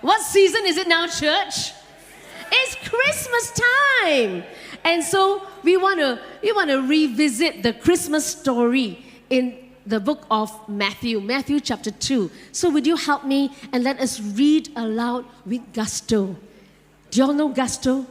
What season is it now, church? It's Christmas time. And so we want to revisit the Christmas story in the book of Matthew chapter 2. So would you help me and let us read aloud with gusto? Do you all know gusto?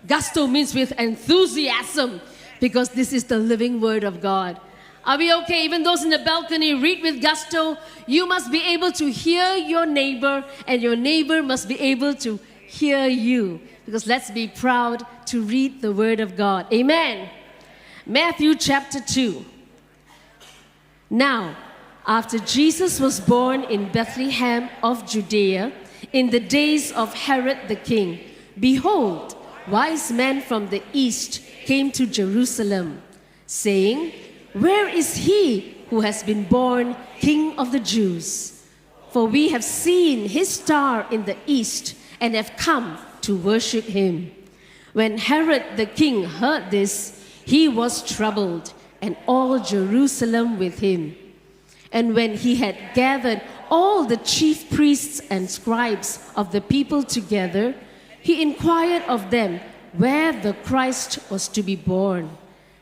Gusto means with enthusiasm, because this is the living word of God. Are we okay? Even those in the balcony, read with gusto. You must be able to hear your neighbor, and your neighbor must be able to hear you. Because let's be proud to read the word of God. Amen. Matthew chapter 2. Now, after Jesus was born in Bethlehem of Judea, in the days of Herod the king, behold, wise men from the east came to Jerusalem, saying, "Where is he who has been born King of the Jews? For we have seen his star in the east and have come to worship him." When Herod the king heard this, he was troubled, and all Jerusalem with him. And when he had gathered all the chief priests and scribes of the people together, he inquired of them where the Christ was to be born.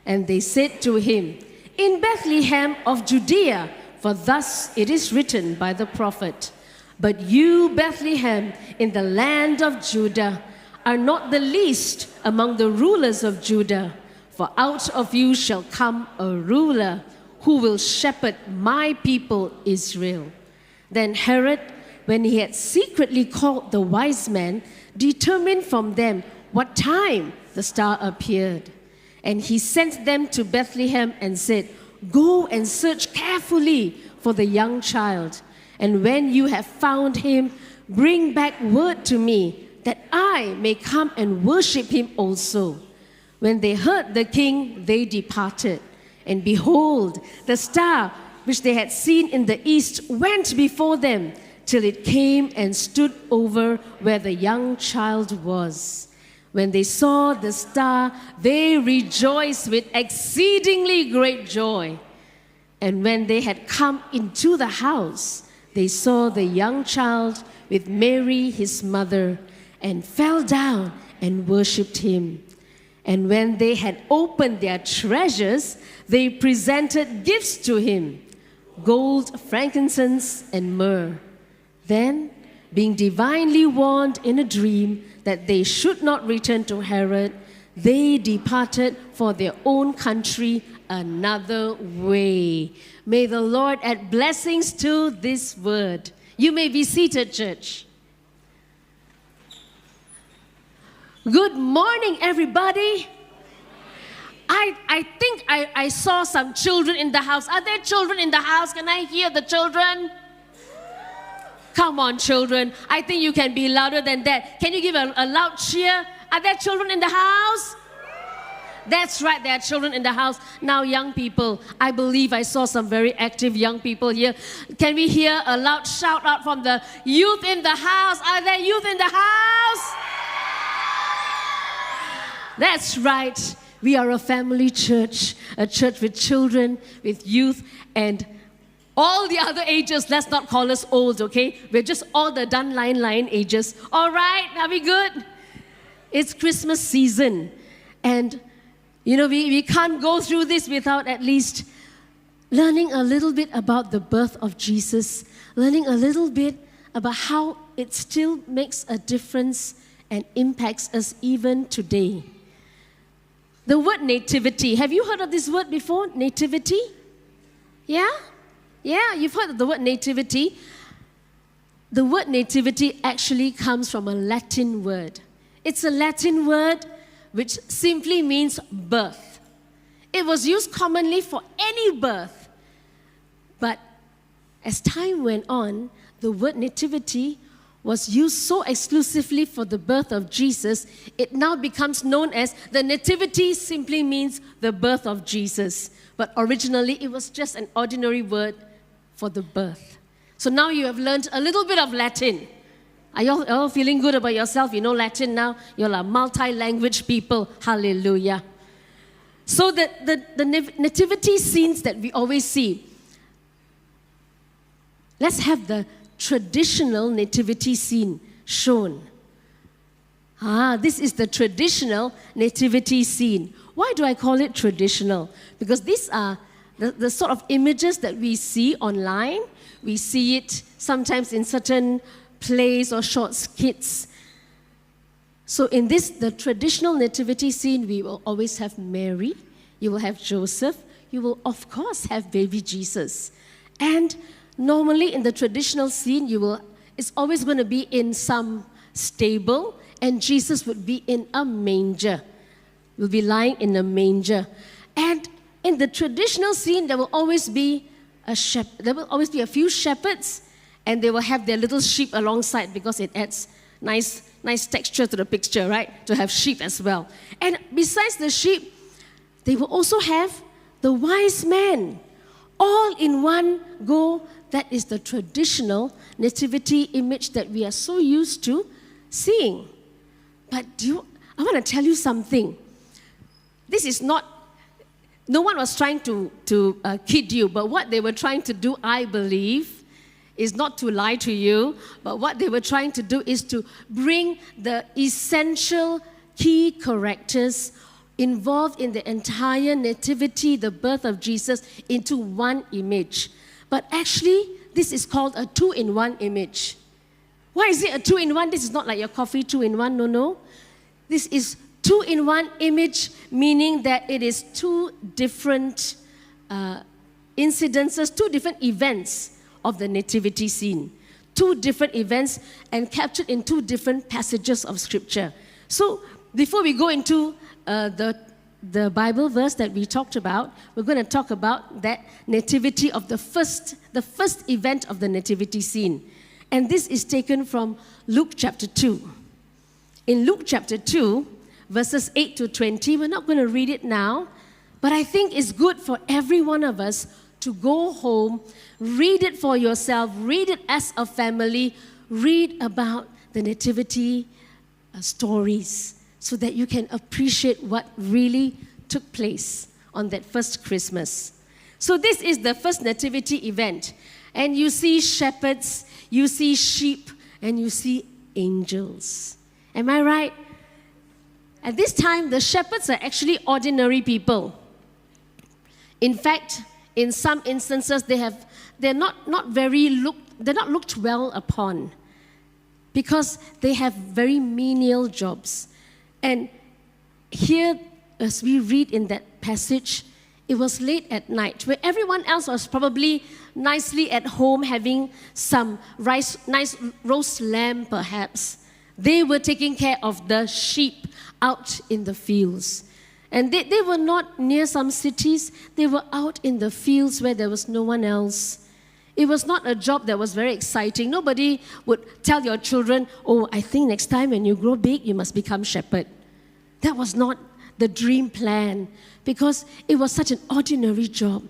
And they said to him, "In Bethlehem of Judea, for thus it is written by the prophet, 'But you, Bethlehem, in the land of Judah, are not the least among the rulers of Judah, for out of you shall come a ruler who will shepherd my people Israel.' Then Herod, when he had secretly called the wise men, determined from them what time the star appeared. And he sent them to Bethlehem and said, 'Go and search carefully for the young child. And when you have found him, bring back word to me, that I may come and worship him also.' When they heard the king, they departed. And behold, the star which they had seen in the east went before them, till it came and stood over where the young child was. When they saw the star, they rejoiced with exceedingly great joy. And when they had come into the house, they saw the young child with Mary his mother, and fell down and worshipped him. And when they had opened their treasures, they presented gifts to him, gold, frankincense, and myrrh. Then, being divinely warned in a dream that they should not return to Herod, they departed for their own country another way." May the Lord add blessings to this word. You may be seated, church. Good morning, everybody. I think I saw some children in the house. Are there children in the house? Can I hear the children? Come on, children. I think you can be louder than that. Can you give a loud cheer? Are there children in the house? That's right, there are children in the house. Now, young people, I believe I saw some very active young people here. Can we hear a loud shout out from the youth in the house? Are there youth in the house? That's right. We are a family church, a church with children, with youth, and all the other ages. Let's not call us old, okay? We're just all the done line ages. All right, are we good? It's Christmas season, and you know, we can't go through this without at least learning a little bit about the birth of Jesus, learning a little bit about how it still makes a difference and impacts us even today. The word nativity. Have you heard of this word before? Nativity? Yeah? Yeah, you've heard of the word nativity. The word nativity actually comes from a Latin word. It's a Latin word which simply means birth. It was used commonly for any birth. But as time went on, the word nativity was used so exclusively for the birth of Jesus, it now becomes known as the nativity simply means the birth of Jesus. But originally, it was just an ordinary word for the birth. So now you have learned a little bit of Latin. Are you all feeling good about yourself? You know Latin now? You're a multi-language people. Hallelujah. So the nativity scenes that we always see, let's have the traditional nativity scene shown. This is the traditional nativity scene. Why do I call it traditional? Because these are the sort of images that we see online. We see it sometimes in certain plays or short skits. So in this, the traditional nativity scene, we will always have Mary, you will have Joseph, you will of course have baby Jesus. And normally in the traditional scene, it's always going to be in some stable, and Jesus would be in a manger. Will be lying in a manger. And in the traditional scene, there will always be a few shepherds, and they will have their little sheep alongside because it adds nice texture to the picture, right? To have sheep as well. And besides the sheep, they will also have the wise men, all in one go. That is the traditional nativity image that we are so used to seeing. But I want to tell you something. This is not, no one was trying to kid you, but what they were trying to do, I believe, is not to lie to you, but what they were trying to do is to bring the essential key characters involved in the entire nativity, the birth of Jesus, into one image. But actually, this is called a two-in-one image. Why is it a two-in-one? This is not like your coffee two-in-one, no. This is two-in-one image, meaning that it is two different incidences, two different events of the nativity scene. Two different events and captured in two different passages of Scripture. So, before we go into the Bible verse that we talked about, we're going to talk about that nativity of the first event of the nativity scene. And this is taken from Luke chapter 2. In Luke chapter 2, verses 8 to 20, we're not going to read it now, but I think it's good for every one of us to go home, read it for yourself, read it as a family, read about the nativity stories, so that you can appreciate what really took place on that first Christmas. So this is the first nativity event. And you see shepherds, you see sheep, and you see angels. Am I right? At this time, the shepherds are actually ordinary people. In fact, in some instances, they're not looked well upon because they have very menial jobs. And here, as we read in that passage, it was late at night, where everyone else was probably nicely at home having some nice roast lamb, perhaps. They were taking care of the sheep out in the fields. And they were not near some cities. They were out in the fields where there was no one else. It was not a job that was very exciting. Nobody would tell your children, oh, I think next time when you grow big, you must become shepherd. That was not the dream plan, because it was such an ordinary job.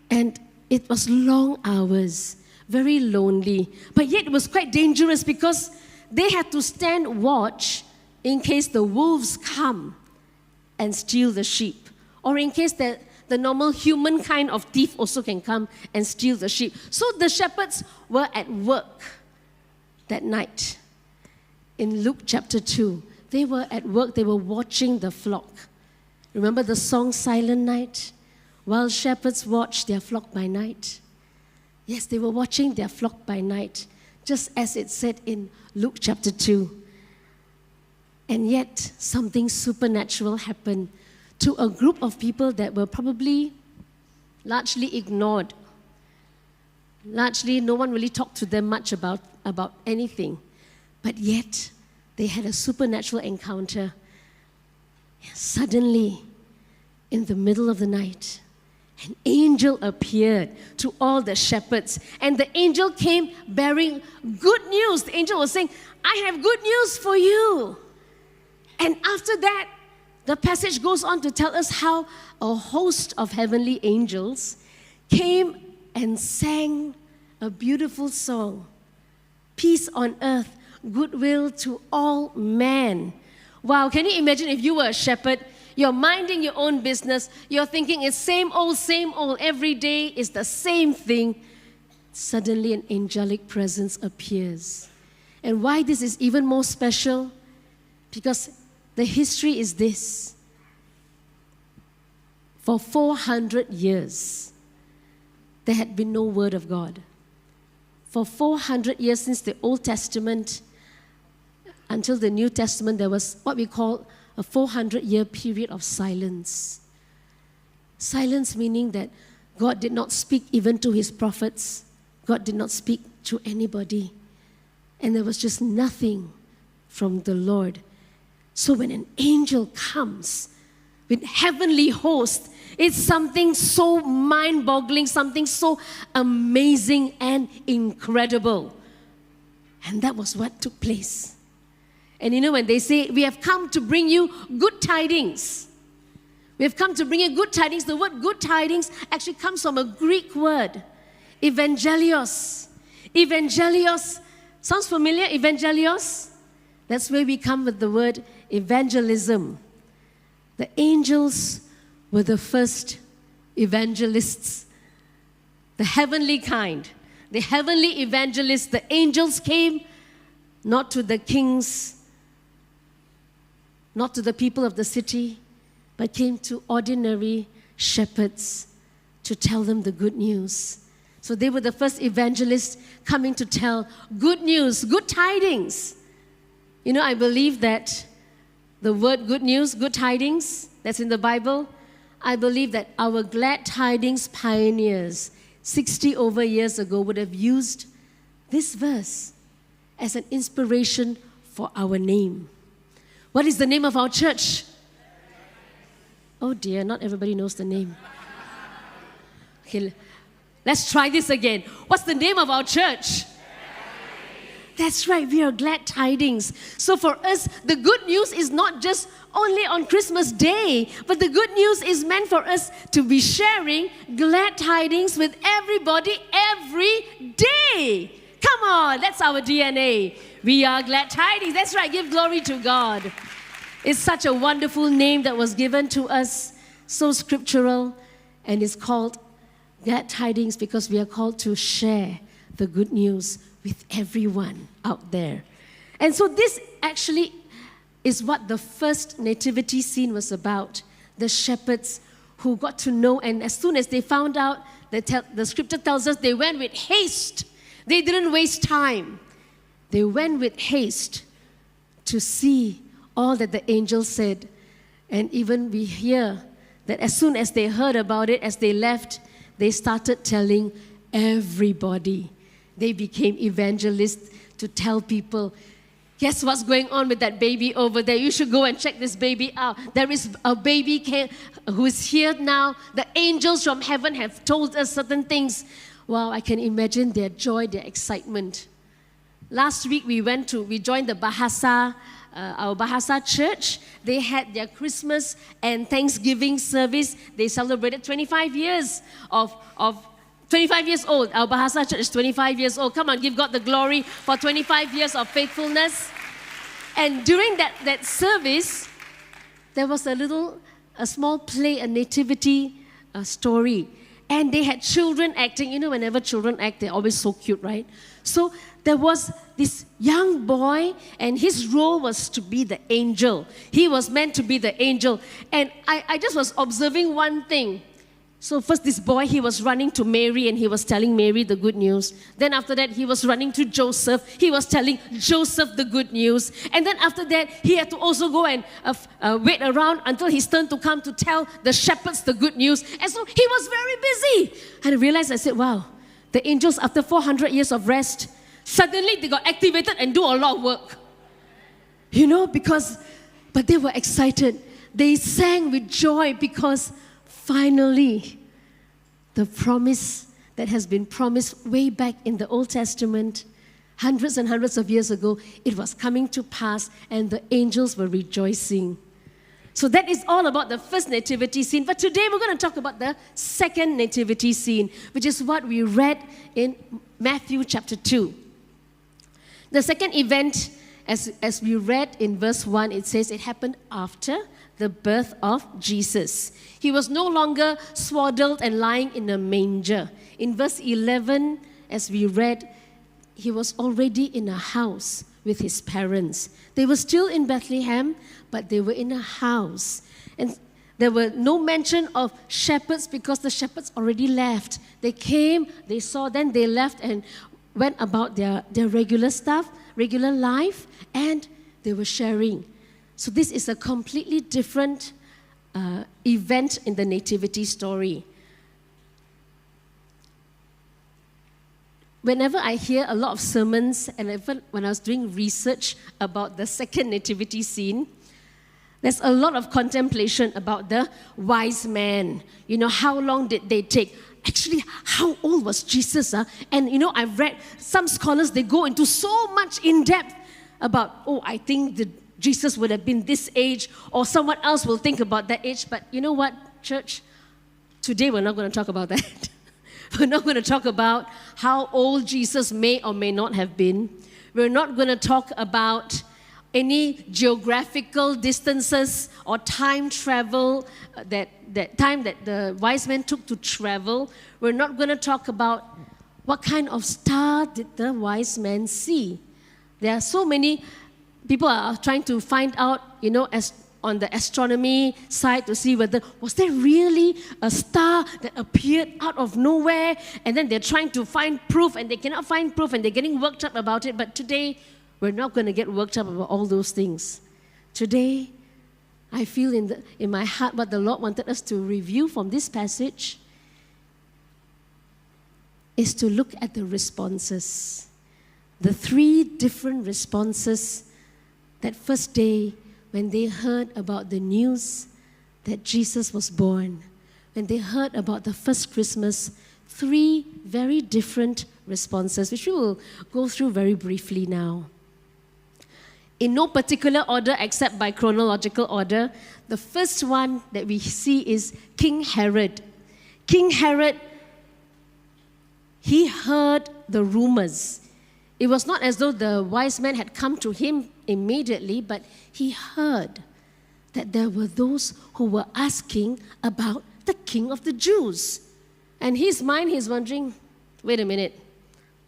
And it was long hours, very lonely. But yet it was quite dangerous because they had to stand watch in case the wolves come and steal the sheep, or in case the normal human kind of thief also can come and steal the sheep. So the shepherds were at work that night. In Luke chapter 2, they were at work, they were watching the flock. Remember the song Silent Night? While shepherds watch their flock by night. Yes, they were watching their flock by night, just as it said in Luke chapter 2. And yet, something supernatural happened to a group of people that were probably largely ignored. Largely, no one really talked to them much about anything. But yet, they had a supernatural encounter. Suddenly, in the middle of the night, an angel appeared to all the shepherds. And the angel came bearing good news. The angel was saying, I have good news for you. And after that, the passage goes on to tell us how a host of heavenly angels came and sang a beautiful song. Peace on earth, goodwill to all men. Wow, can you imagine if you were a shepherd, you're minding your own business, you're thinking it's same old, every day is the same thing. Suddenly an angelic presence appears. And why this is even more special? Because the history is this. For 400 years, there had been no word of God. For 400 years since the Old Testament until the New Testament, there was what we call a 400-year period of silence. Silence meaning that God did not speak even to his prophets. God did not speak to anybody. And there was just nothing from the Lord. So when an angel comes with heavenly host, it's something so mind-boggling, something so amazing and incredible. And that was what took place. And you know, when they say, we have come to bring you good tidings. We have come to bring you good tidings. The word good tidings actually comes from a Greek word, evangelios. Evangelios, sounds familiar, evangelios? That's where we come with the word evangelism. The angels were the first evangelists, the heavenly kind, the heavenly evangelists. The angels came not to the kings, not to the people of the city, but came to ordinary shepherds to tell them the good news. So they were the first evangelists coming to tell good news, good tidings. You know, I believe that the word good news, good tidings, that's in the Bible, I believe that our glad tidings pioneers 60 over years ago would have used this verse as an inspiration for our name. What is the name of our church? Oh dear, not everybody knows the name. Okay, let's try this again. What's the name of our church? That's right, we are glad tidings. So for us, the good news is not just only on Christmas Day, but the good news is meant for us to be sharing glad tidings with everybody every day. Come on, that's our DNA. We are glad tidings. That's right, give glory to God. It's such a wonderful name that was given to us, so scriptural, and it's called glad tidings because we are called to share the good news with everyone out there. And so this actually is what the first nativity scene was about. The shepherds who got to know, and as soon as they found out, the scripture tells us they went with haste. They didn't waste time. They went with haste to see all that the angel said. And even we hear that as soon as they heard about it, as they left, they started telling everybody. They became evangelists to tell people, guess what's going on with that baby over there? You should go and check this baby out. There is a baby who is here now. The angels from heaven have told us certain things. Wow, I can imagine their joy, their excitement. Last week we joined the Bahasa, our Bahasa church. They had their Christmas and Thanksgiving service. They celebrated 25 years of 25 years old. Our Bahasa church is 25 years old. Come on, give God the glory for 25 years of faithfulness. And during that service, there was a small play, a nativity story. And they had children acting. You know, whenever children act, they're always so cute, right? So there was this young boy, and his role was to be the angel. He was meant to be the angel. And I just was observing one thing. So first this boy, he was running to Mary and he was telling Mary the good news. Then after that, he was running to Joseph. He was telling Joseph the good news. And then after that, he had to also go and wait around until his turn to come to tell the shepherds the good news. And so he was very busy. And I realized, I said, wow, the angels after 400 years of rest, suddenly they got activated and do a lot of work. You know, but they were excited. They sang with joy because finally, the promise that has been promised way back in the Old Testament, hundreds and hundreds of years ago, it was coming to pass and the angels were rejoicing. So that is all about the first nativity scene. But today we're going to talk about the second nativity scene, which is what we read in Matthew chapter 2. The second event, as we read in verse 1, it says it happened after the birth of Jesus. He was no longer swaddled and lying in a manger. In verse 11, as we read, he was already in a house with his parents. They were still in Bethlehem, but they were in a house. And there were no mention of shepherds because the shepherds already left. They came, they saw, then they left and went about their regular stuff, regular life, and they were sharing. So this is a completely different event in the nativity story. Whenever I hear a lot of sermons, and even when I was doing research about the second nativity scene, there's a lot of contemplation about the wise man. You know, how long did they take? Actually, how old was Jesus? And you know, I've read some scholars, they go into so much in depth about, I think Jesus would have been this age, or someone else will think about that age. But you know what, church? Today we're not going to talk about that. We're not going to talk about how old Jesus may or may not have been. We're not going to talk about any geographical distances or time travel, that time that the wise men took to travel. We're not going to talk about what kind of star did the wise men see. There are so many people are trying to find out, you know, as on the astronomy side to see whether was there really a star that appeared out of nowhere, and then they're trying to find proof and they cannot find proof and they're getting worked up about it. But today, we're not going to get worked up about all those things. Today, I feel in my heart what the Lord wanted us to review from this passage is to look at the responses. The 3 different responses that first day when they heard about the news that Jesus was born, when they heard about the first Christmas, 3 very different responses, which we will go through very briefly now. In no particular order except by chronological order, the first one that we see is King Herod. King Herod, he heard the rumors. It was not as though the wise men had come to him immediately, but he heard that there were those who were asking about the King of the Jews. And his mind, he's wondering, wait a minute,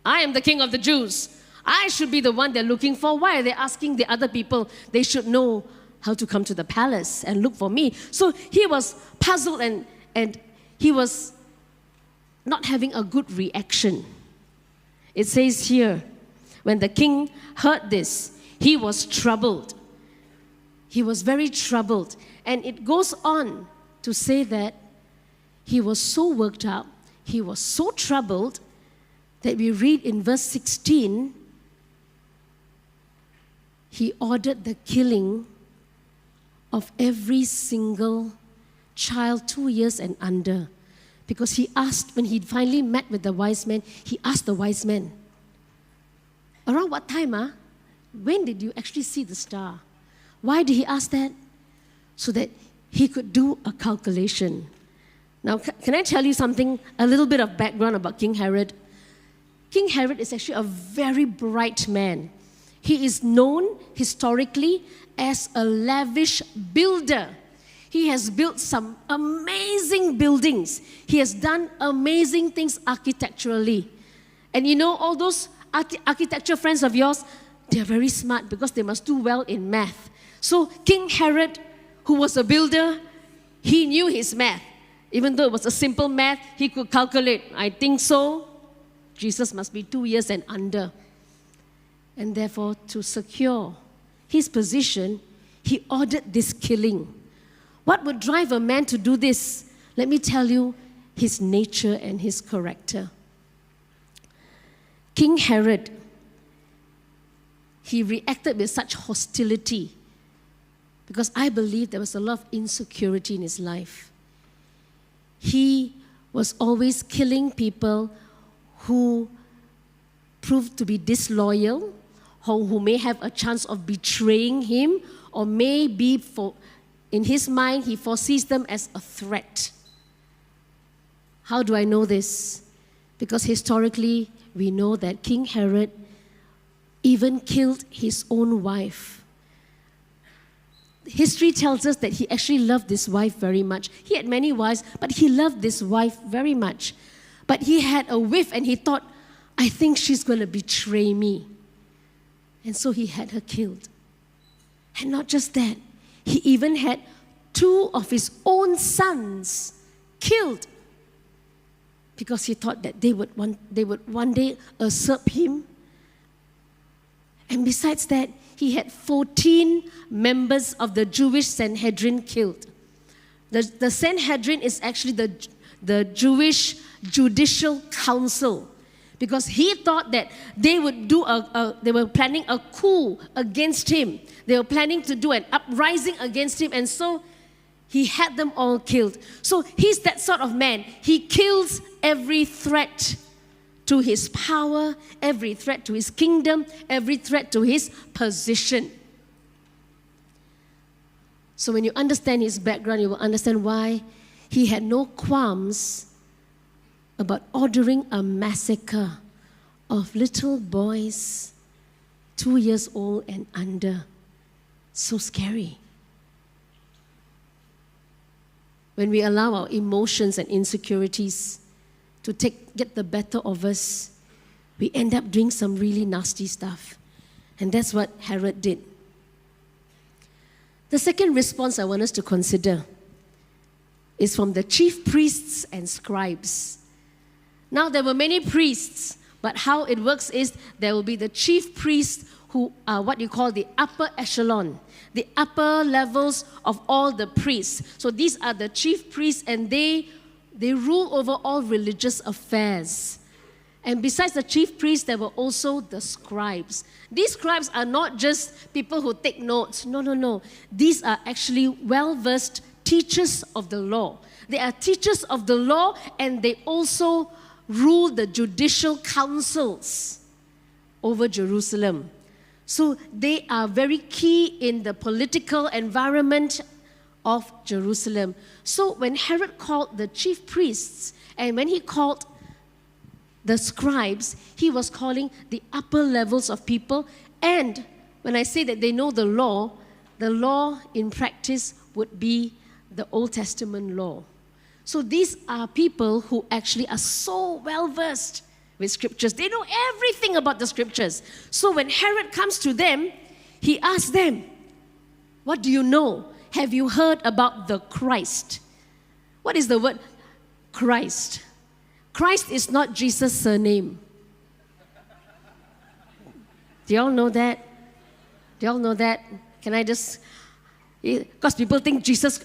I am the King of the Jews. I should be the one they're looking for. Why are they asking the other people? They should know how to come to the palace and look for me. So he was puzzled and he was not having a good reaction. It says here, when the king heard this, he was troubled. He was very troubled. And it goes on to say that he was so worked up, he was so troubled, that we read in verse 16, he ordered the killing of every single child 2 years and under. Because he asked, when he finally met with the wise men, he asked the wise men, around what time, when did you actually see the star? Why did he ask that? So that he could do a calculation. Now, can I tell you something, a little bit of background about King Herod? King Herod is actually a very bright man. He is known historically as a lavish builder. He has built some amazing buildings. He has done amazing things architecturally. And you know, all those architecture friends of yours, they're very smart because they must do well in math. So King Herod, who was a builder, he knew his math. Even though it was a simple math, he could calculate, I think so, Jesus must be 2 years and under. And therefore, to secure his position, he ordered this killing. What would drive a man to do this? Let me tell you, his nature and his character. King Herod, he reacted with such hostility because I believe there was a lot of insecurity in his life. He was always killing people who proved to be disloyal, or who may have a chance of betraying him, or maybe in his mind he foresees them as a threat. How do I know this? Because historically, we know that King Herod even killed his own wife. History tells us that he actually loved this wife very much. He had many wives, but he loved this wife very much. But he had a whiff and he thought, I think she's going to betray me. And so he had her killed. And not just that, he even had 2 of his own sons killed because he thought that they would one day usurp him. And besides that, he had 14 members of the Jewish Sanhedrin killed. The Sanhedrin is actually the Jewish judicial council, because he thought that they would they were planning a coup against him. They were planning to do an uprising against him, and so he had them all killed. So he's that sort of man. He kills every threat to his power, every threat to his kingdom, every threat to his position. So when you understand his background, you will understand why he had no qualms about ordering a massacre of little boys 2 years old and under. So scary. When we allow our emotions and insecurities to get the better of us, we end up doing some really nasty stuff. And that's what Herod did. The second response I want us to consider is from the chief priests and scribes. Now, there were many priests, but how it works is there will be the chief priests who are what you call the upper echelon, the upper levels of all the priests. So these are the chief priests, and they rule over all religious affairs. And besides the chief priests, there were also the scribes. These scribes are not just people who take notes. No. These are actually well-versed teachers of the law. They are teachers of the law, and they also rule the judicial councils over Jerusalem. So they are very key in the political environment of Jerusalem. So when Herod called the chief priests, and when he called the scribes, he was calling the upper levels of people. And when I say that they know the law in practice would be the Old Testament law. So these are people who actually are so well versed with scriptures. They know everything about the scriptures. So when Herod comes to them, he asks them, what do you know? Have you heard about the Christ? What is the word Christ? Christ is not Jesus' surname. Do you all know that? Do you all know that? Can I just... Because people think Jesus...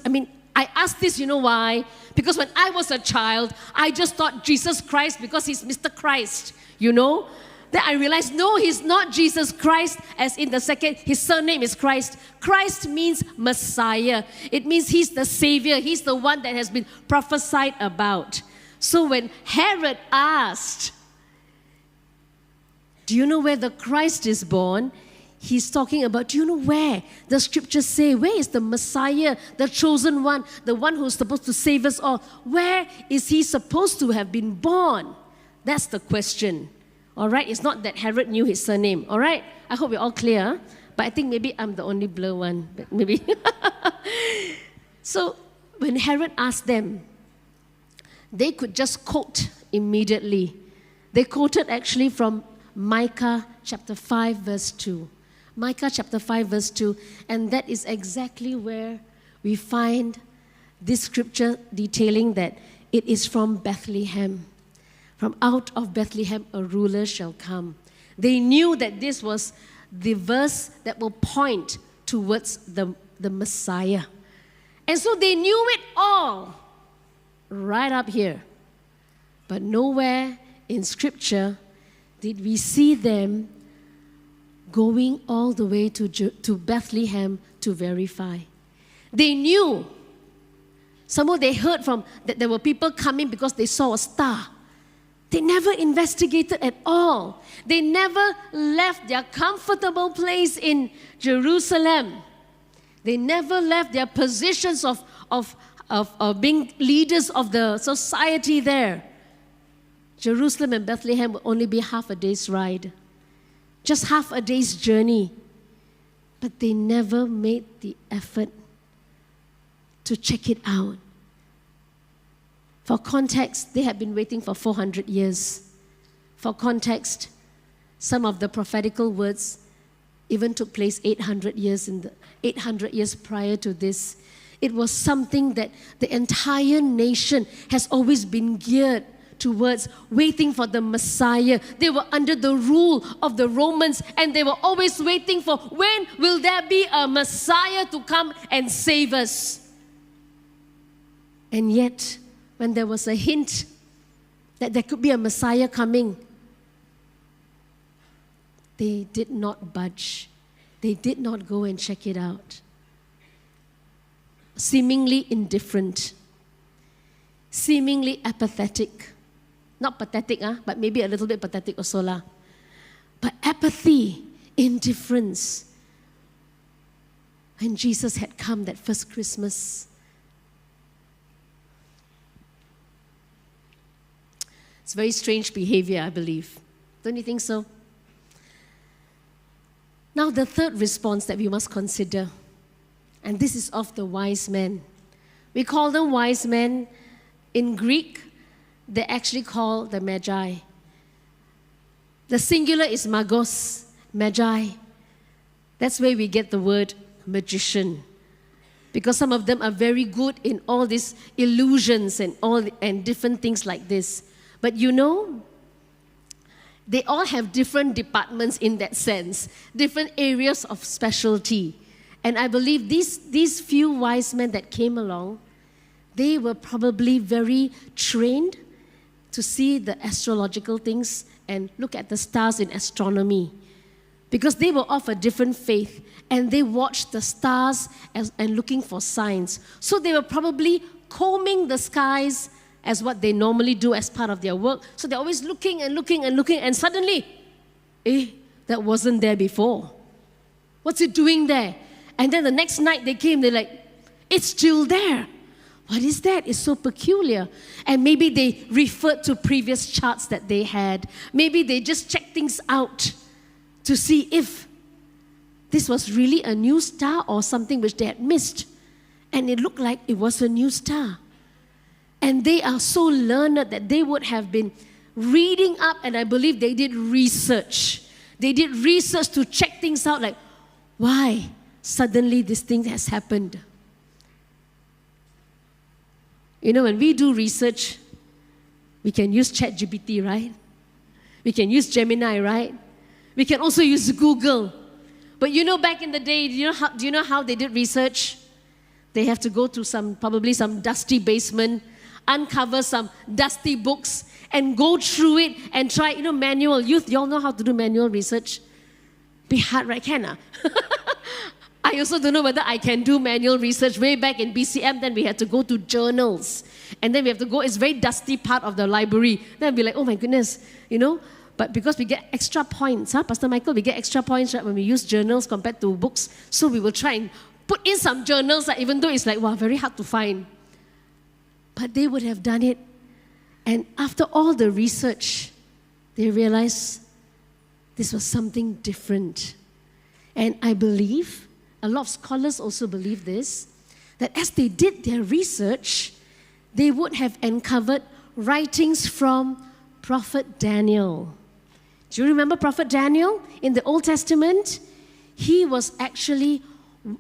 I ask this, you know why? Because when I was a child, I just thought Jesus Christ because he's Mr. Christ, you know? Then I realized, no, he's not Jesus Christ, as in the second, his surname is Christ. Christ means Messiah. It means he's the Savior. He's the one that has been prophesied about. So when Herod asked, do you know where the Christ is born? He's talking about, do you know where? The scriptures say, where is the Messiah, the chosen one, the one who's supposed to save us all? Where is he supposed to have been born? That's the question. All right? It's not that Herod knew his surname. All right? I hope we're all clear. But I think maybe I'm the only blur one. But maybe. So when Herod asked them, they could just quote immediately. They quoted actually from Micah chapter 5 verse 2. Micah chapter 5 verse 2. And that is exactly where we find this scripture detailing that it is from Bethlehem. From out of Bethlehem a ruler shall come. They knew that this was the verse that will point towards the Messiah. And so they knew it all right up here. But nowhere in scripture did we see them going all the way to Bethlehem to verify. They knew. Somehow they heard from that there were people coming because they saw a star. They never investigated at all. They never left their comfortable place in Jerusalem. They never left their positions of being leaders of the society there. Jerusalem and Bethlehem will only be half a day's ride. Just half a day's journey. But they never made the effort to check it out. For context, they had been waiting for 400 years. For context, some of the prophetical words even took place 800 years prior to this. It was something that the entire nation has always been geared towards, waiting for the Messiah. They were under the rule of the Romans, and they were always waiting for, when will there be a Messiah to come and save us? And yet, when there was a hint that there could be a Messiah coming, they did not budge. They did not go and check it out. Seemingly indifferent, seemingly apathetic. Not pathetic, but maybe a little bit pathetic also lah. But apathy, indifference. When Jesus had come that first Christmas, it's very strange behavior, I believe. Don't you think so? Now, the third response that we must consider, and this is of the wise men. We call them wise men. In Greek, they actually call the magi. The singular is magos, magi. That's where we get the word magician. Because some of them are very good in all these illusions and different things like this. But you know, they all have different departments in that sense, different areas of specialty. And I believe these few wise men that came along, they were probably very trained to see the astrological things and look at the stars in astronomy. Because they were of a different faith, and they watched the stars and looking for signs. So they were probably combing the skies as what they normally do as part of their work. So they're always looking and looking and looking, and suddenly, that wasn't there before. What's it doing there? And then the next night they came, they're like, it's still there. What is that? It's so peculiar. And maybe they referred to previous charts that they had. Maybe they just checked things out to see if this was really a new star or something which they had missed. And it looked like it was a new star. And they are so learned that they would have been reading up, and I believe they did research. They did research to check things out, like, why suddenly this thing has happened? You know, when we do research, we can use ChatGPT, right? We can use Gemini, right? We can also use Google. But you know, back in the day, do you know how they did research? They have to go to probably some dusty basement, uncover some dusty books, and go through it and try, manual. Youth, you all know how to do manual research? Be hard, right? Can I also don't know whether I can do manual research. Way back in BCM, then we had to go to journals. And then we have to go, it's a very dusty part of the library. Then I'll be like, oh my goodness, But because we get extra points, Pastor Michael, we get extra points right, when we use journals compared to books. So we will try and put in some journals, even though it's like, wow, very hard to find. But they would have done it. And after all the research, they realized this was something different. And I believe, a lot of scholars also believe this, that as they did their research, they would have uncovered writings from Prophet Daniel. Do you remember Prophet Daniel in the Old Testament? He was actually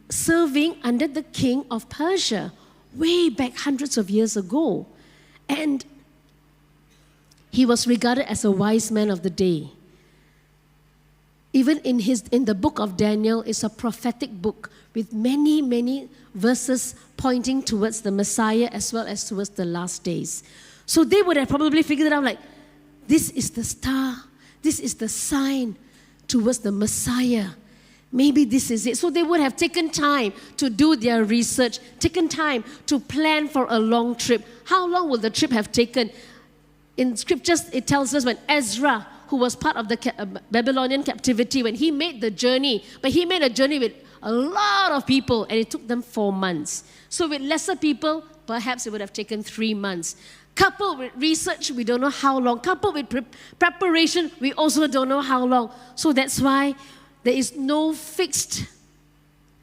serving under the king of Persia way back hundreds of years ago. And he was regarded as a wise man of the day. Even in the book of Daniel, it's a prophetic book with many, many verses pointing towards the Messiah as well as towards the last days. So they would have probably figured it out like, this is the star, this is the sign towards the Messiah. Maybe this is it. So they would have taken time to do their research, taken time to plan for a long trip. How long will the trip have taken? In scriptures, it tells us when Ezra, who was part of the Babylonian captivity, when he made the journey, but he made a journey with a lot of people, and it took them 4 months. So with lesser people, perhaps it would have taken 3 months. Coupled with research, we don't know how long. Coupled with preparation, we also don't know how long. So that's why there is no fixed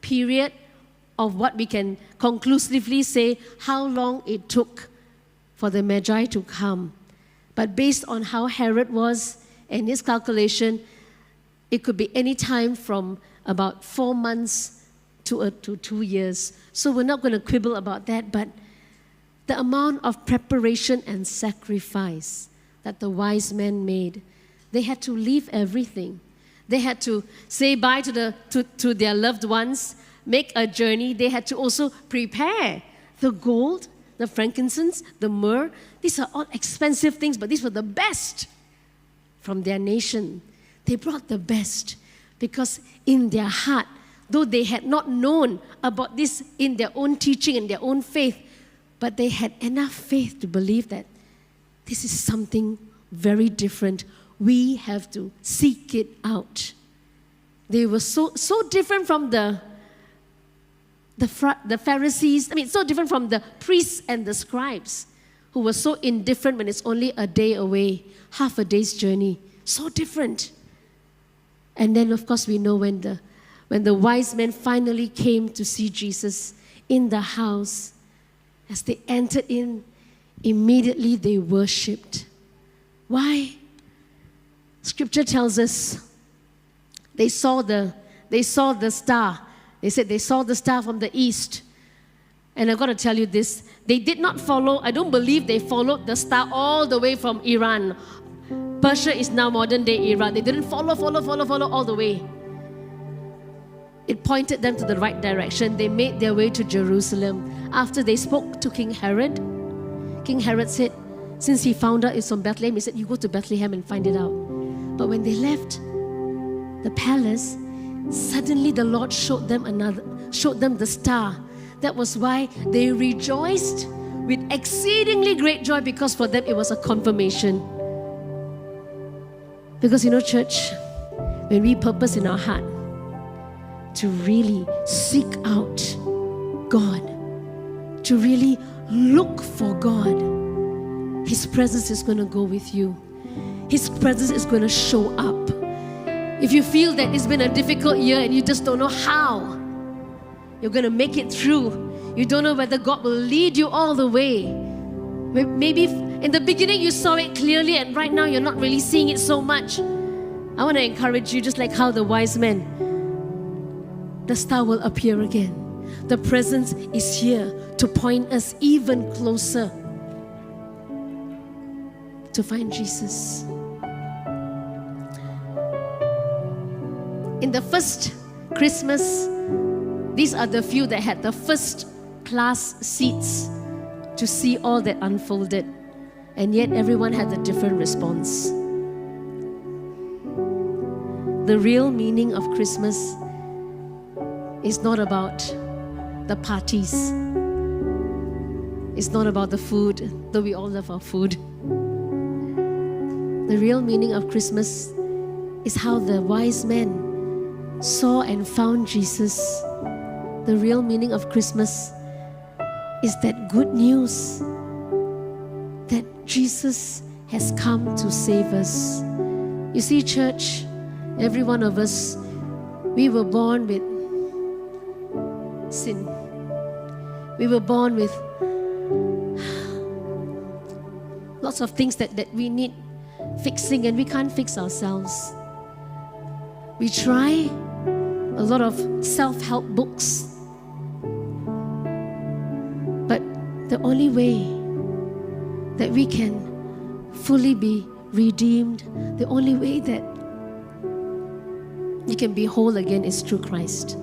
period of what we can conclusively say how long it took for the Magi to come. But based on how Herod was and his calculation, it could be any time from about 4 months to 2 years. So we're not going to quibble about that, but the amount of preparation and sacrifice that the wise men made, they had to leave everything. They had to say bye to their loved ones, make a journey. They had to also prepare the gold, the frankincense, the myrrh. These are all expensive things, but these were the best from their nation. They brought the best because in their heart, though they had not known about this in their own teaching, in their own faith, but they had enough faith to believe that this is something very different. We have to seek it out. They were so different from the Pharisees. I mean, so different from the priests and the scribes, who were so indifferent when it's only a day away, half a day's journey. So different. And then, of course, we know when the wise men finally came to see Jesus in the house, as they entered in, immediately they worshipped. Why? Scripture tells us they saw the star. They said they saw the star from the east. And I've got to tell you this, they did not follow, I don't believe they followed the star all the way from Iran. Persia is now modern day Iran. They didn't follow all the way. It pointed them to the right direction. They made their way to Jerusalem. After they spoke to King Herod said, since he found out it's from Bethlehem, he said, you go to Bethlehem and find it out. But when they left the palace, suddenly the Lord showed them the star. That was why they rejoiced with exceedingly great joy, because for them it was a confirmation. Because church, when we purpose in our heart to really seek out God, to really look for God, His presence is going to go with you. His presence is going to show up. If you feel that it's been a difficult year and you just don't know how you're going to make it through, you don't know whether God will lead you all the way. Maybe in the beginning you saw it clearly and right now you're not really seeing it so much. I want to encourage you, just like how the wise men, the star will appear again. The presence is here to point us even closer to find Jesus. In the first Christmas, these are the few that had the first class seats to see all that unfolded. And yet everyone had a different response. The real meaning of Christmas is not about the parties. It's not about the food, though we all love our food. The real meaning of Christmas is how the wise men saw and found Jesus. The real meaning of Christmas is that good news that Jesus has come to save us. You see, church, every one of us, we were born with sin. We were born with lots of things that we need fixing, and we can't fix ourselves. We try a lot of self-help books, but the only way that we can fully be redeemed, the only way that you can be whole again is through Christ.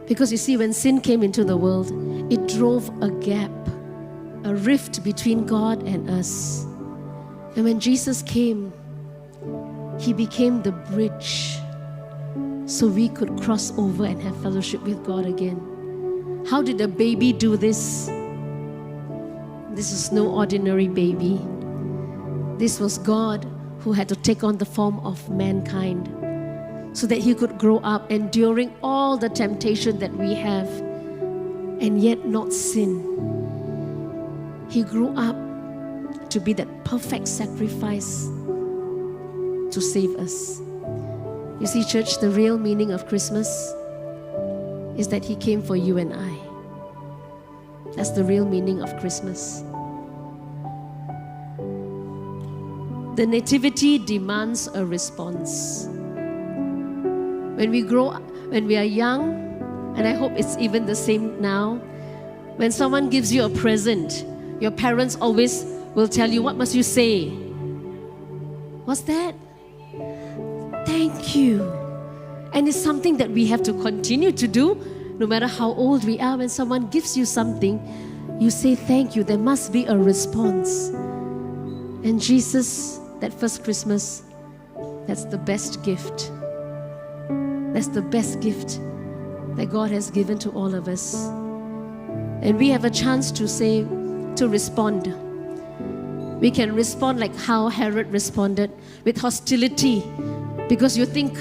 Because you see, when sin came into the world, it drove a gap, a rift between God and us. And when Jesus came, He became the bridge so we could cross over and have fellowship with God again. How did a baby do this? This is no ordinary baby. This was God who had to take on the form of mankind so that He could grow up enduring all the temptation that we have and yet not sin. He grew up to be that perfect sacrifice to save us. You see, church, the real meaning of Christmas is that He came for you and I. That's the real meaning of Christmas. The nativity demands a response. when we grow up, when we are young, and I hope it's even the same now, when someone gives you a present, your parents always will tell you, what must you say? What's that? Thank you. And it's something that we have to continue to do, no matter how old we are. When someone gives you something, you say thank you. There must be a response. And Jesus, that first Christmas, that's the best gift. That's the best gift that God has given to all of us. And we have a chance to say, to respond. We can respond like how Herod responded, with hostility, because you think,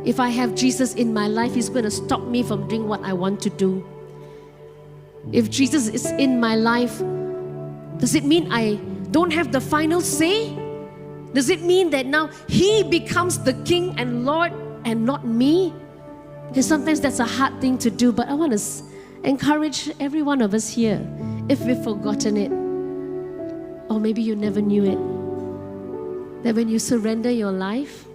if I have Jesus in my life, He's going to stop me from doing what I want to do. If Jesus is in my life, does it mean I don't have the final say? Does it mean that now He becomes the King and Lord and not me? Because sometimes that's a hard thing to do, but I want to encourage every one of us here, if we've forgotten it, or maybe you never knew it, that when you surrender your life,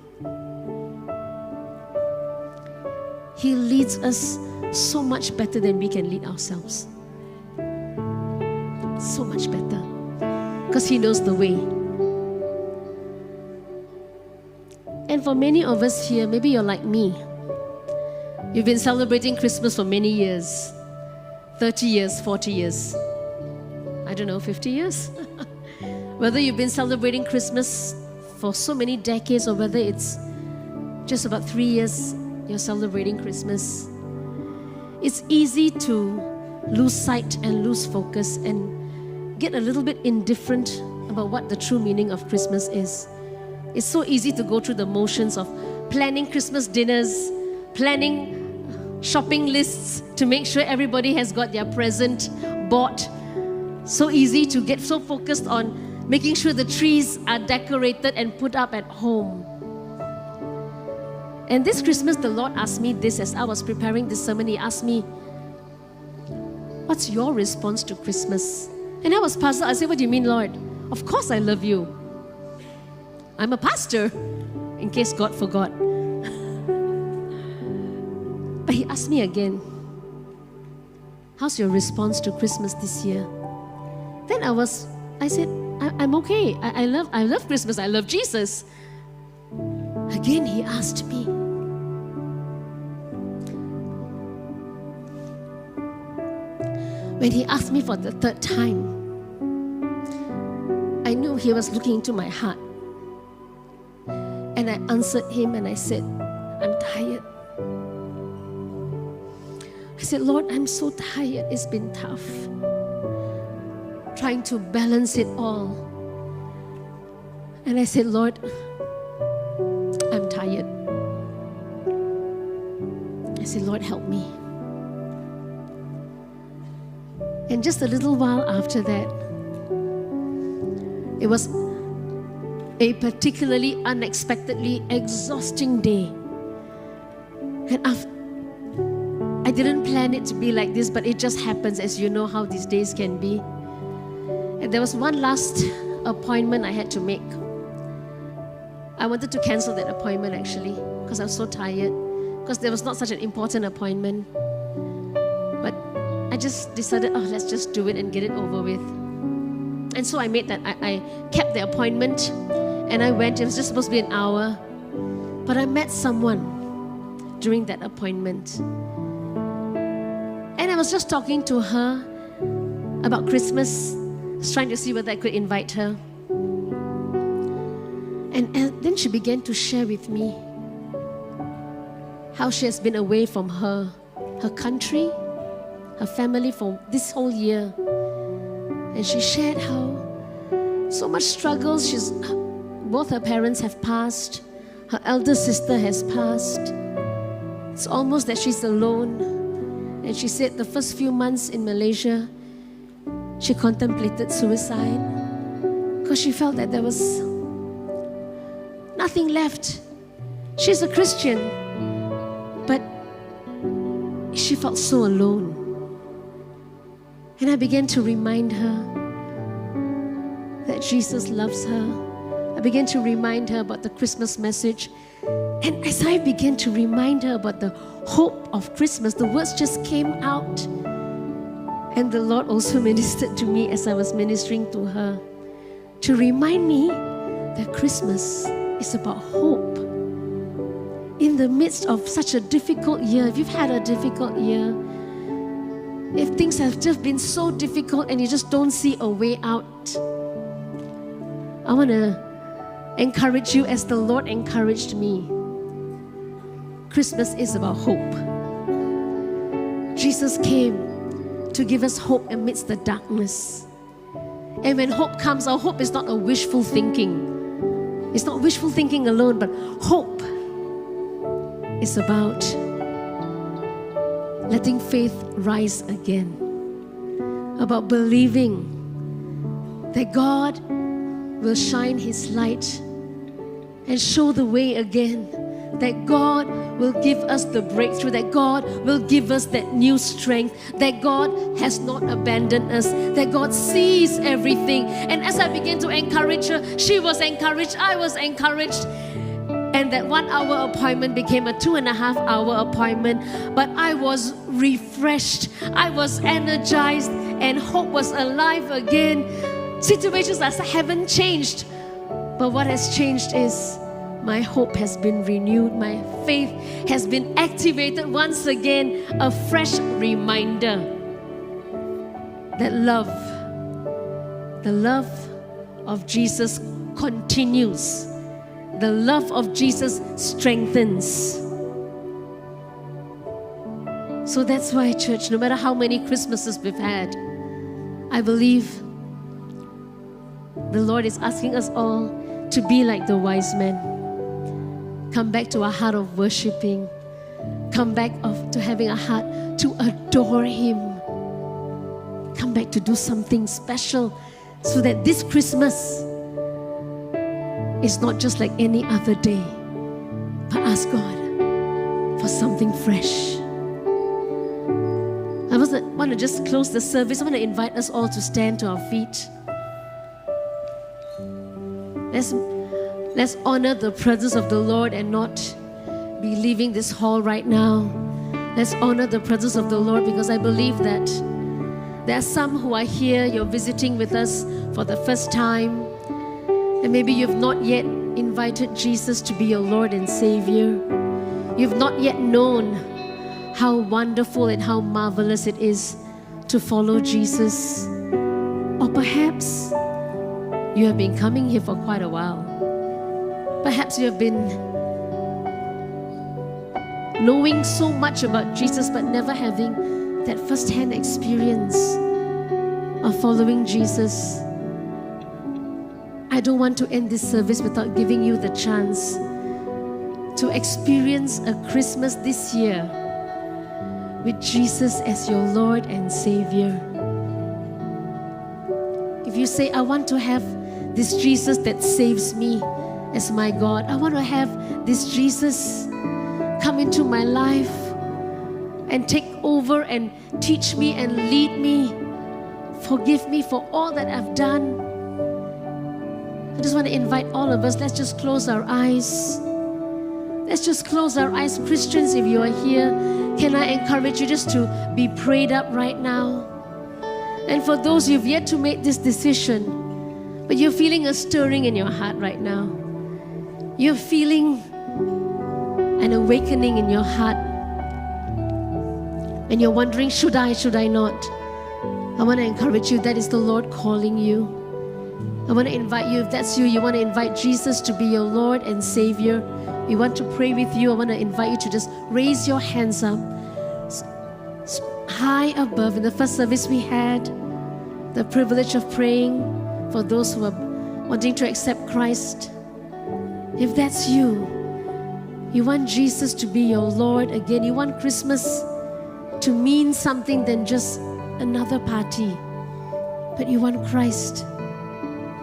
He leads us so much better than we can lead ourselves. So much better. Because He knows the way. And for many of us here, maybe you're like me. You've been celebrating Christmas for many years. 30 years, 40 years. I don't know, 50 years? Whether you've been celebrating Christmas for so many decades, or whether it's just about 3 years you're celebrating Christmas, it's easy to lose sight and lose focus and get a little bit indifferent about what the true meaning of Christmas is. It's so easy to go through the motions of planning Christmas dinners, planning shopping lists to make sure everybody has got their present bought. So easy to get so focused on making sure the trees are decorated and put up at home. And this Christmas, the Lord asked me this as I was preparing this sermon. He asked me, what's your response to Christmas? And I was puzzled. I said, what do you mean, Lord? Of course I love you. I'm a pastor, in case God forgot. But He asked me again, how's your response to Christmas this year? Then I said, I'm okay. I love Christmas. I love Jesus. Again, He asked me, when He asked me for the third time, I knew He was looking into my heart. And I answered Him and I said, I'm tired. I said, Lord, I'm so tired. It's been tough trying to balance it all. And I said, Lord, I'm tired. I said, Lord, help me. And just a little while after that, it was a particularly unexpectedly exhausting day. And I didn't plan it to be like this, but it just happens, as you know how these days can be. And there was one last appointment I had to make. I wanted to cancel that appointment actually, because I was so tired, because there was not such an important appointment. But I just decided, let's just do it and get it over with. And so I made that. I kept the appointment and I went. It was just supposed to be an hour. But I met someone during that appointment. And I was just talking to her about Christmas. I was trying to see whether I could invite her. And then she began to share with me how she has been away from her country, her family for this whole year. And she shared how so much struggles. Both her parents have passed. Her elder sister has passed. It's almost that she's alone. And she said the first few months in Malaysia, she contemplated suicide because she felt that there was nothing left. She's a Christian, but she felt so alone. And I began to remind her that Jesus loves her. I began to remind her about the Christmas message. And as I began to remind her about the hope of Christmas, the words just came out. And the Lord also ministered to me as I was ministering to her, to remind me that Christmas is about hope. In the midst of such a difficult year, if you've had a difficult year, if things have just been so difficult and you just don't see a way out, I want to encourage you as the Lord encouraged me. Christmas is about hope. Jesus came to give us hope amidst the darkness. And when hope comes, our hope is not a wishful thinking. It's not wishful thinking alone, but hope is about letting faith rise again, about believing that God will shine His light and show the way again, that God will give us the breakthrough, that God will give us that new strength, that God has not abandoned us, that God sees everything. And as I began to encourage her, she was encouraged, I was encouraged. And that 1 hour appointment became a 2.5 hour appointment. But I was refreshed, I was energized, and hope was alive again. Situations haven't changed, but what has changed is my hope has been renewed, my faith has been activated once again. A fresh reminder that the love of Jesus continues. The love of Jesus strengthens. So that's why, church, no matter how many Christmases we've had, I believe the Lord is asking us all to be like the wise men. Come back to a heart of worshiping. Come back to having a heart to adore Him. Come back to do something special so that this Christmas is not just like any other day, but ask God for something fresh. I want to just close the service. I want to invite us all to stand to our feet. Let's honor the presence of the Lord and not be leaving this hall right now. Let's honor the presence of the Lord, because I believe that there are some who are here, you're visiting with us for the first time, and maybe you've not yet invited Jesus to be your Lord and Savior. You've not yet known how wonderful and how marvelous it is to follow Jesus. Or perhaps you have been coming here for quite a while. Perhaps you have been knowing so much about Jesus but never having that first-hand experience of following Jesus. I don't want to end this service without giving you the chance to experience a Christmas this year with Jesus as your Lord and Savior. If you say, I want to have this Jesus that saves me as my God, I want to have this Jesus come into my life and take over and teach me and lead me, forgive me for all that I've done. I just want to invite all of us, let's just close our eyes. Let's just close our eyes. Christians, if you are here, can I encourage you just to be prayed up right now? And for those who've yet to make this decision, but you're feeling a stirring in your heart right now, you're feeling an awakening in your heart, and you're wondering, should I not? I want to encourage you, that is the Lord calling you. I want to invite you, if that's you, you want to invite Jesus to be your Lord and Savior. We want to pray with you. I want to invite you to just raise your hands up high above. In the first service we had the privilege of praying for those who are wanting to accept Christ. If that's you, you want Jesus to be your Lord again, you want Christmas to mean something than just another party, but you want Christ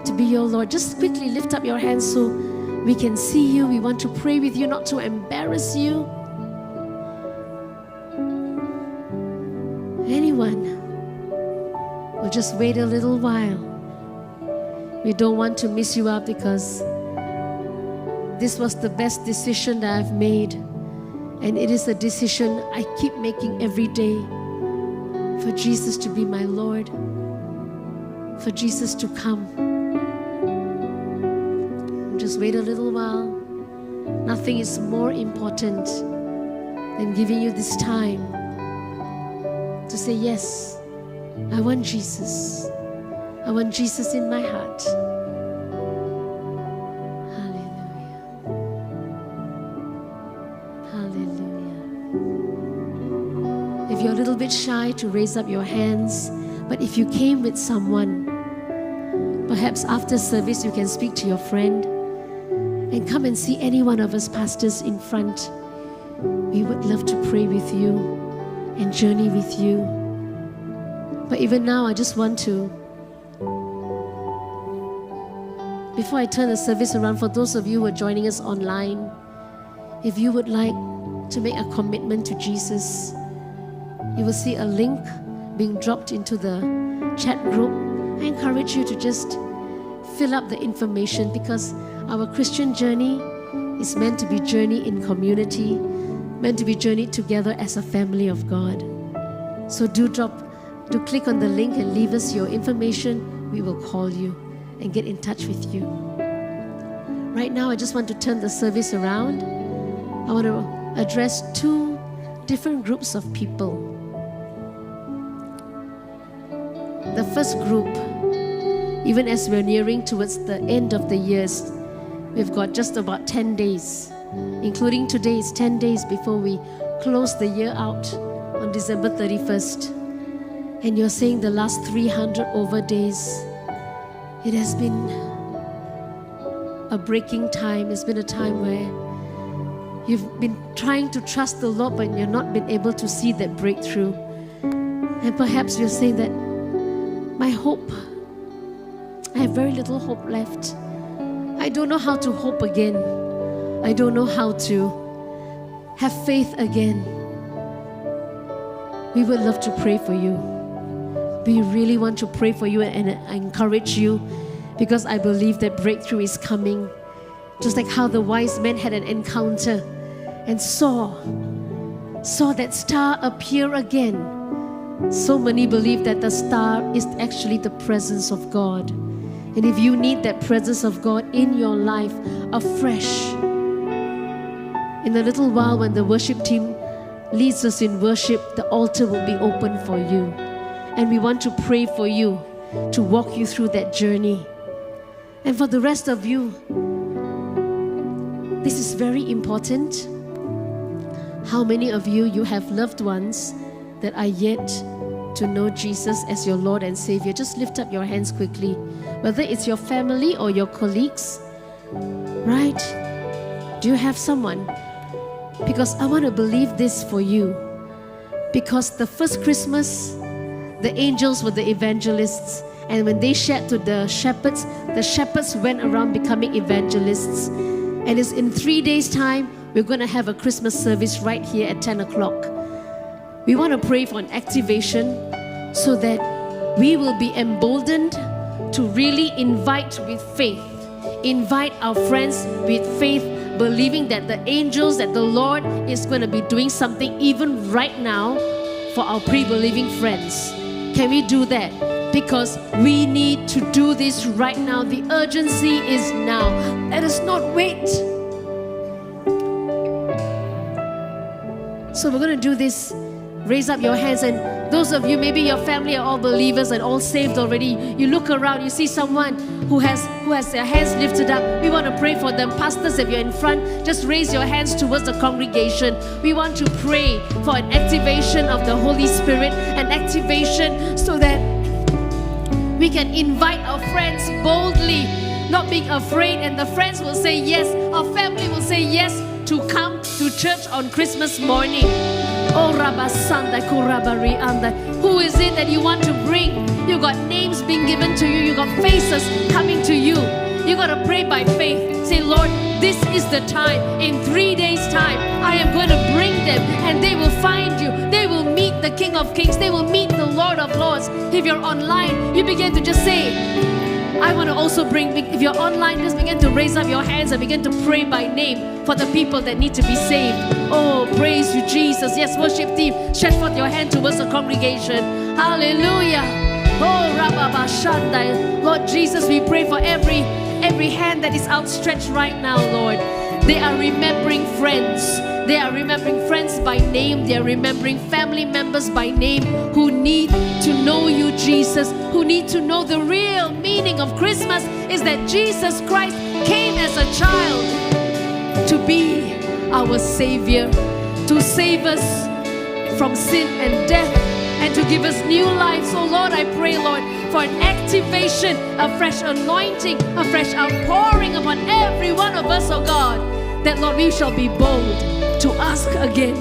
to be your Lord, just quickly lift up your hands so we can see you. We want to pray with you, not to embarrass you. Anyone? We'll just wait a little while. We don't want to miss you out because this was the best decision that I've made. And it is a decision I keep making every day for Jesus to be my Lord, for Jesus to come. Just wait a little while. Nothing is more important than giving you this time to say, yes, I want Jesus. I want Jesus in my heart. Hallelujah. Hallelujah. If you're a little bit shy to raise up your hands, but if you came with someone, perhaps after service you can speak to your friend and come and see any one of us pastors in front. We would love to pray with you and journey with you. But even now, I just want to, before I turn the service around, for those of you who are joining us online, if you would like to make a commitment to Jesus, you will see a link being dropped into the chat group. I encourage you to just fill up the information, because our Christian journey is meant to be journey in community, meant to be journeyed together as a family of God. So do click on the link and leave us your information. We will call you and get in touch with you. Right now, I just want to turn the service around. I want to address two different groups of people. The first group, even as we're nearing towards the end of the years, we've got just about 10 days, including today is 10 days before we close the year out on December 31st. And you're saying the last 300 over days, it has been a breaking time. It's been a time where you've been trying to trust the Lord, but you've not been able to see that breakthrough. And perhaps you're saying that my hope, I have very little hope left. I don't know how to hope again. I don't know how to have faith again. We would love to pray for you. We really want to pray for you and encourage you, because I believe that breakthrough is coming. Just like how the wise men had an encounter and saw that star appear again. So many believe that the star is actually the presence of God. And if you need that presence of God in your life afresh, in a little while when the worship team leads us in worship, the altar will be open for you. And we want to pray for you, to walk you through that journey. And for the rest of you, this is very important. How many of you have loved ones that are yet to know Jesus as your Lord and Savior? Just lift up your hands quickly. Whether it's your family or your colleagues, right? Do you have someone? Because I want to believe this for you. Because the first Christmas, the angels were the evangelists. And when they shared to the shepherds went around becoming evangelists. And it's in 3 days' time, we're going to have a Christmas service right here at 10 o'clock. We want to pray for an activation so that we will be emboldened to really invite with faith. Invite our friends with faith, believing that the angels, that the Lord is going to be doing something even right now for our pre-believing friends. Can we do that? Because we need to do this right now. The urgency is now. Let us not wait. So we're going to do this. Raise up your hands, and those of you, maybe your family are all believers and all saved already. You look around, you see someone who has their hands lifted up. We want to pray for them. Pastors, if you're in front, just raise your hands towards the congregation. We want to pray for an activation of the Holy Spirit, an activation so that we can invite our friends boldly, not being afraid, and the friends will say yes. Our family will say yes to come to church on Christmas morning. Oh, Rabasanda Kurabari Anda. Who is it that you want to bring? You got names being given to you. You got faces coming to you. You got to pray by faith. Say, Lord, this is the time. In 3 days' time, I am going to bring them, and they will find you. They will meet the King of Kings. They will meet the Lord of Lords. If you're online, you begin to just say, I want to also bring, if you're online, just begin to raise up your hands and begin to pray by name for the people that need to be saved. Oh, praise you, Jesus. Yes, worship team, stretch forth your hand towards the congregation. Hallelujah. Oh, Rababa Shandai. Lord Jesus, we pray for every hand that is outstretched right now, Lord. They are remembering friends. They are remembering friends by name. They are remembering family members by name who need to know you, Jesus, who need to know the real meaning of Christmas is that Jesus Christ came as a child to be our Savior, to save us from sin and death, and to give us new life. So Lord, I pray, Lord, for an activation, a fresh anointing, a fresh outpouring upon every one of us, oh God, that Lord, we shall be bold to ask again.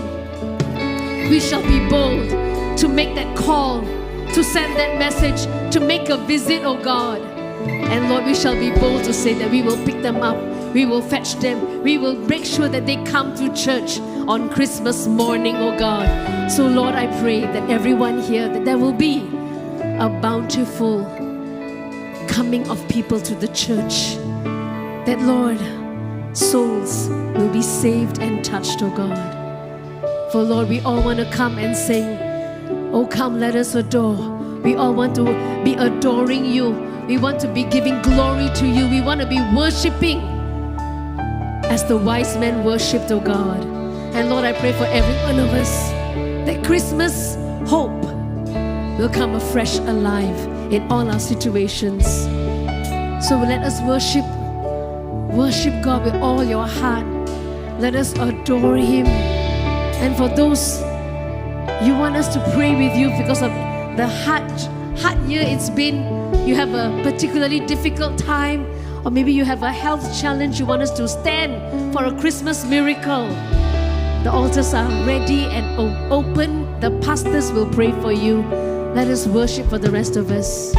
We shall be bold to make that call, to send that message, to make a visit, oh God. And Lord, we shall be bold to say that we will pick them up, we will fetch them, we will make sure that they come to church on Christmas morning, oh God. So Lord, I pray that everyone here, that there will be a bountiful coming of people to the church, that Lord, souls will be saved and touched, oh God. For Lord, we all want to come and sing, oh come, let us adore. We all want to be adoring you. We want to be giving glory to you. We want to be worshiping as the wise men worshipped, oh God. And Lord, I pray for every one of us that Christmas hope will come afresh alive in all our situations. So let us worship God with all your heart. Let us adore Him. And for those you want us to pray with you because of the hard year it's been, you have a particularly difficult time, or maybe you have a health challenge, you want us to stand for a Christmas miracle. The altars are ready and open. The pastors will pray for you. Let us worship for the rest of us.